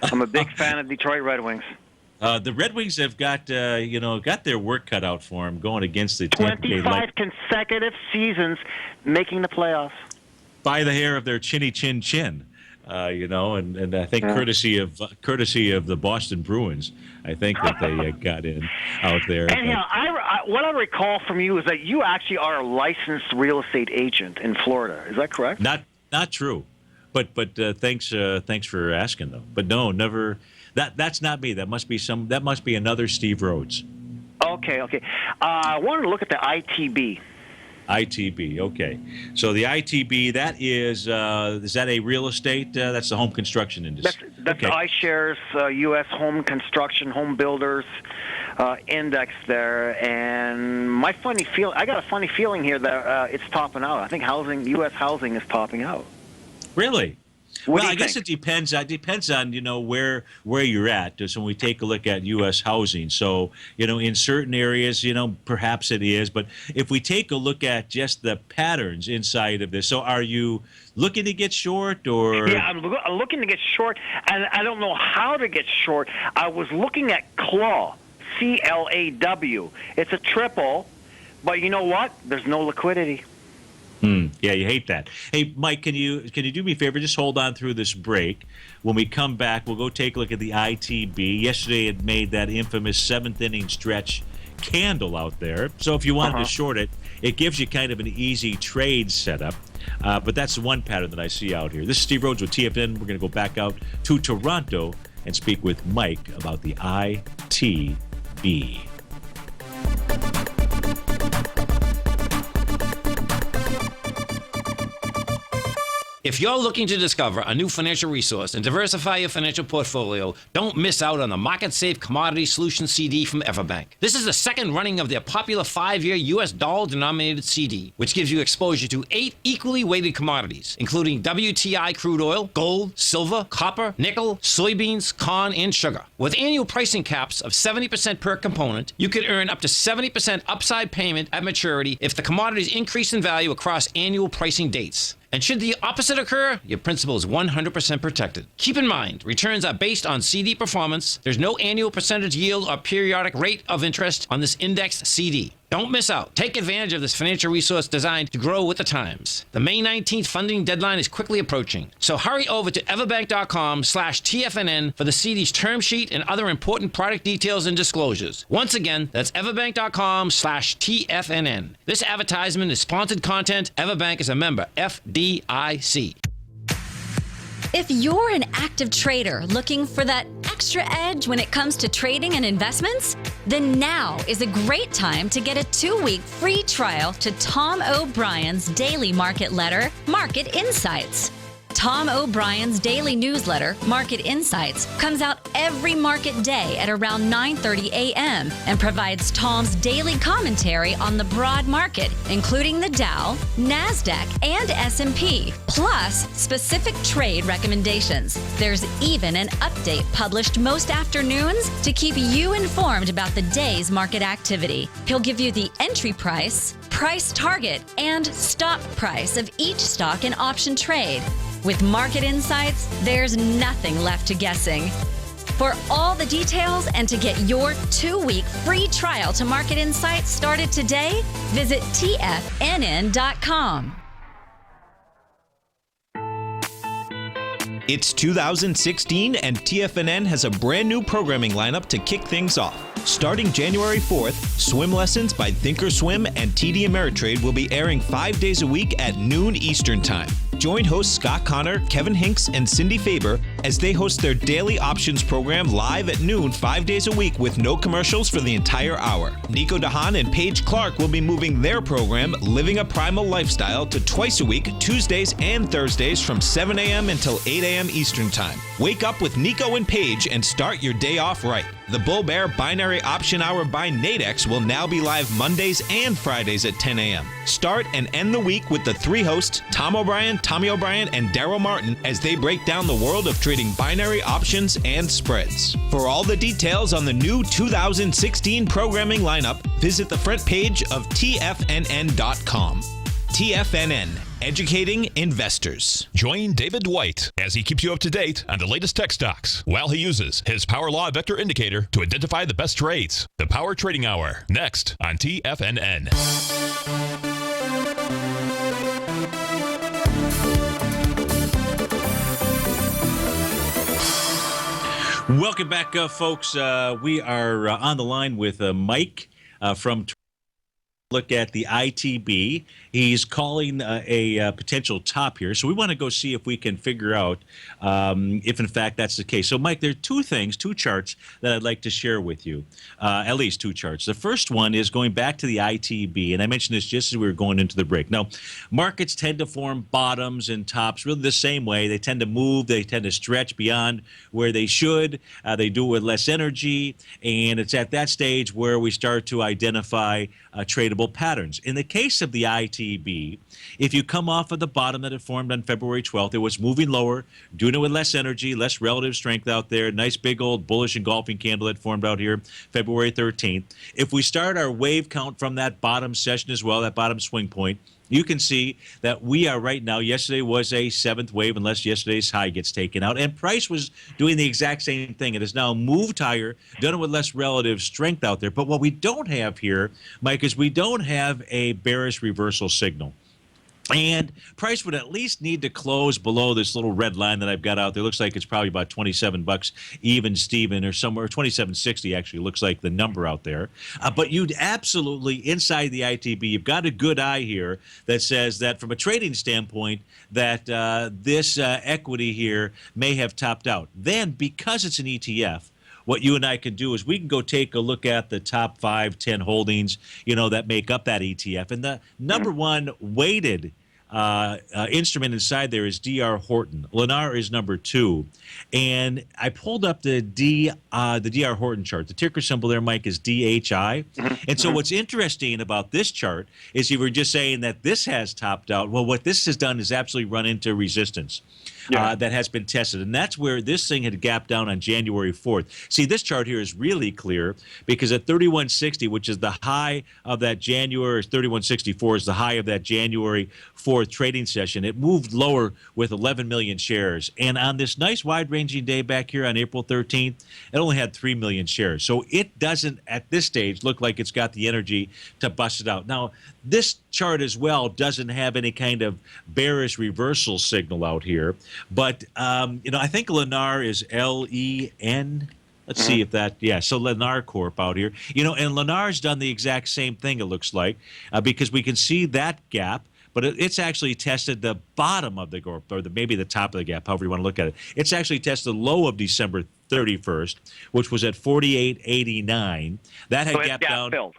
I'm a big fan of Detroit Red Wings. The Red Wings have got their work cut out for them going against the 25 consecutive seasons making the playoffs. By the hair of their chinny chin chin. And I think courtesy of the Boston Bruins, I think that they got in out there. And what I recall from you is that you actually are a licensed real estate agent in Florida. Is that correct? Not true, but thanks for asking though. But no, never. That's not me. That must be another Steve Rhodes. Okay. I wanted to look at the ITB. ITB, okay. So the ITB, that is that a real estate? That's the home construction industry. That's okay. iShares U.S. Home Construction Home Builders Index there, and I got a funny feeling here that it's topping out. I think U.S. housing is topping out. Really? What I guess it depends. It depends on where you're at. So when we take a look at U.S. housing, so in certain areas, perhaps it is. But if we take a look at just the patterns inside of this, so are you looking to get short or? Yeah, I'm looking to get short, and I don't know how to get short. I was looking at CLAW, CLAW. It's a triple, but you know what? There's no liquidity. Yeah, you hate that. Hey, Mike, can you do me a favor? Just hold on through this break. When we come back, we'll go take a look at the ITB. Yesterday, it made that infamous seventh inning stretch candle out there. So if you wanted to short it, it gives you kind of an easy trade setup. But that's one pattern that I see out here. This is Steve Rhodes with TFNN. We're going to go back out to Toronto and speak with Mike about the ITB. If you're looking to discover a new financial resource and diversify your financial portfolio, don't miss out on the Market Safe Commodity Solution CD from Everbank. This is the second running of their popular 5-year U.S. dollar-denominated CD, which gives you exposure to 8 equally weighted commodities, including WTI crude oil, gold, silver, copper, nickel, soybeans, corn, and sugar. With annual pricing caps of 70% per component, you could earn up to 70% upside payment at maturity if the commodities increase in value across annual pricing dates. And should the opposite occur, your principal is 100% protected. Keep in mind, returns are based on CD performance. There's no annual percentage yield or periodic rate of interest on this indexed CD. Don't miss out. Take advantage of this financial resource designed to grow with the times. The May 19th funding deadline is quickly approaching. So hurry over to everbank.com/TFNN for the CD's term sheet and other important product details and disclosures. Once again, that's everbank.com/TFNN. This advertisement is sponsored content. Everbank is a member FDIC. If you're an active trader looking for that extra edge when it comes to trading and investments, then now is a great time to get a 2-week free trial to Tom O'Brien's daily market letter, Market Insights. Tom O'Brien's daily newsletter, Market Insights, comes out every market day at around 9:30 a.m. and provides Tom's daily commentary on the broad market, including the Dow, NASDAQ, and S&P, plus specific trade recommendations. There's even an update published most afternoons to keep you informed about the day's market activity. He'll give you the entry price, price target, and stop price of each stock and option trade. With Market Insights, there's nothing left to guessing. For all the details and to get your 2-week free trial to Market Insights started today, visit TFNN.com. It's 2016 and TFNN has a brand new programming lineup to kick things off. Starting January 4th, Swim Lessons by Thinkorswim and TD Ameritrade will be airing 5 days a week at noon Eastern Time. Join hosts Scott Connor, Kevin Hinks, and Cindy Faber as they host their daily options program live at noon 5 days a week with no commercials for the entire hour. Nico DeHaan and Paige Clark will be moving their program, Living a Primal Lifestyle, to twice a week, Tuesdays and Thursdays from 7 a.m. until 8 a.m. Eastern Time. Wake up with Nico and Paige and start your day off right. The Bull Bear Binary Option Hour by Nadex will now be live Mondays and Fridays at 10 a.m. Start and end the week with the 3 hosts, Tom O'Brien, Tommy O'Brien, and Daryl Martin, as they break down the world of trading binary options and spreads. For all the details on the new 2016 programming lineup, visit the front page of TFNN.com. TFNN, educating investors. Join David White as he keeps you up to date on the latest tech stocks while he uses his Power Law Vector Indicator to identify the best trades. The Power Trading Hour, next on TFNN. Welcome back, folks. We are on the line with Mike from look at the ITB. He's calling a potential top here. So we want to go see if we can figure out if, in fact, that's the case. So, Mike, there are two charts that I'd like to share with you, at least two charts. The first one is going back to the ITB, and I mentioned this just as we were going into the break. Now, markets tend to form bottoms and tops really the same way. They tend to move. They tend to stretch beyond where they should. They do it with less energy, and it's at that stage where we start to identify tradable patterns. In the case of the ITB, if you come off of the bottom that it formed on February 12th, it was moving lower, doing it with less energy, less relative strength out there. Nice big old bullish engulfing candle that formed out here February 13th. If we start our wave count from that bottom session as well, that bottom swing point, you can see that we are right now, yesterday was a seventh wave unless yesterday's high gets taken out. And price was doing the exact same thing. It has now moved higher, done it with less relative strength out there. But what we don't have here, Mike, is we don't have a bearish reversal signal. And price would at least need to close below this little red line that I've got out there. Looks like it's probably about 27 bucks even, Steven, or somewhere 27.60 actually looks like the number out there. But you'd absolutely, inside the ITB, you've got a good eye here that says that from a trading standpoint that this equity here may have topped out. Then, because it's an ETF, what you and I can do is we can go take a look at the top 5, 10 holdings, that make up that ETF. And the number one weighted instrument inside there is DR Horton. Lennar is number 2. And I pulled up the DR Horton chart. The ticker symbol there, Mike, is DHI. And so what's interesting about this chart is you were just saying that this has topped out. Well, what this has done is absolutely run into resistance. That has been tested. And that's where this thing had gapped down on January 4th. See, this chart here is really clear because at 3160, which is the high of that January, 3164 is the high of that January 4th trading session, it moved lower with 11 million shares. And on this nice wide-ranging day back here on April 13th, it only had 3 million shares. So it doesn't, at this stage, look like it's got the energy to bust it out. Now, this chart as well doesn't have any kind of bearish reversal signal out here. But, I think Lennar is L-E-N. Let's see if that, so Lennar Corp out here. And Lennar's done the exact same thing, it looks like, because we can see that gap, but it's actually tested the bottom of the gap, or maybe the top of the gap, however you want to look at it. It's actually tested the low of December 31st, which was at 48.89. That had gapped down. Filled.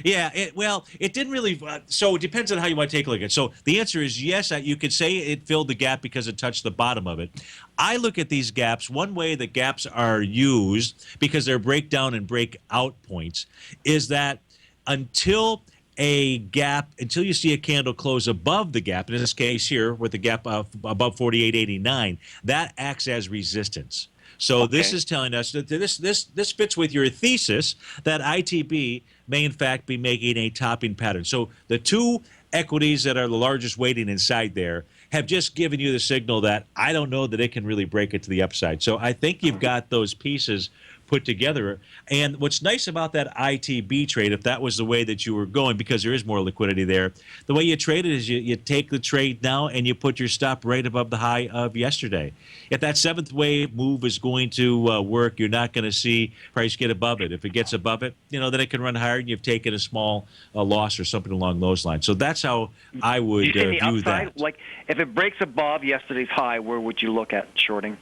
Yeah, it didn't really. So it depends on how you want to take a look at it. So the answer is yes. You could say it filled the gap because it touched the bottom of it. I look at these gaps. One way the gaps are used, because they're breakdown and breakout points, is that until you see a candle close above the gap, in this case here with the gap above 48.89, that acts as resistance. So This is telling us that this fits with your thesis that ITB may in fact be making a topping pattern. So the two equities that are the largest weighting inside there have just given you the signal that I don't know that it can really break it to the upside. So I think you've got those pieces put together. And what's nice about that ITB trade, if that was the way that you were going, because there is more liquidity there, the way you trade it is you take the trade now and you put your stop right above the high of yesterday. If that seventh wave move is going to work, you're not going to see price get above it. If it gets above it, then it can run higher and you've taken a small loss or something along those lines. So that's how I would view upside, that. Like if it breaks above yesterday's high, where would you look at shorting?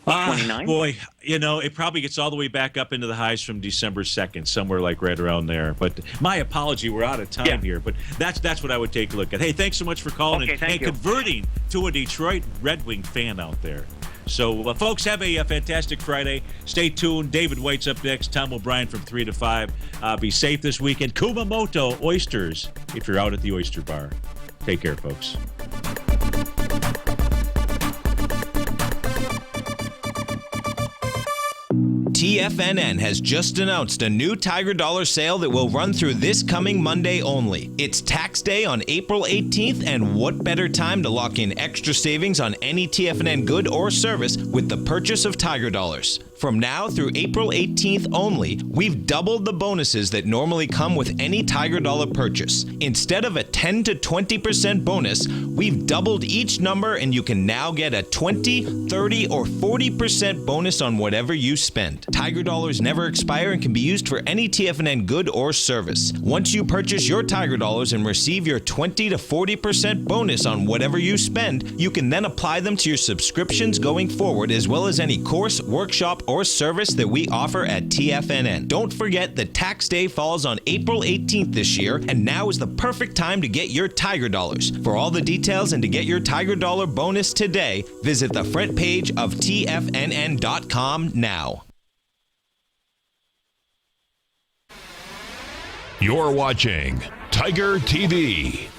29? Boy, it probably gets all the way back up into the highs from December 2nd, somewhere like right around there. But my apology, we're out of time here. But that's what I would take a look at. Hey, thanks so much for calling and converting to a Detroit Red Wing fan out there. So, folks, have a fantastic Friday. Stay tuned. David White's up next. Tom O'Brien from 3 to 5. Be safe this weekend. Kumamoto oysters if you're out at the oyster bar. Take care, folks. TFNN has just announced a new Tiger Dollar sale that will run through this coming Monday only. It's tax day on April 18th, and what better time to lock in extra savings on any TFNN good or service with the purchase of Tiger Dollars. From now through April 18th only, we've doubled the bonuses that normally come with any Tiger Dollar purchase. Instead of a 10 to 20% bonus, we've doubled each number and you can now get a 20, 30, or 40% bonus on whatever you spend. Tiger Dollars never expire and can be used for any TFNN good or service. Once you purchase your Tiger Dollars and receive your 20 to 40% bonus on whatever you spend, you can then apply them to your subscriptions going forward, as well as any course, workshop, or service that we offer at TFNN. Don't forget that tax day falls on April 18th this year, and now is the perfect time to get your Tiger Dollars. For all the details and to get your Tiger Dollar bonus today, visit the front page of TFNN.com now. You're watching Tiger TV.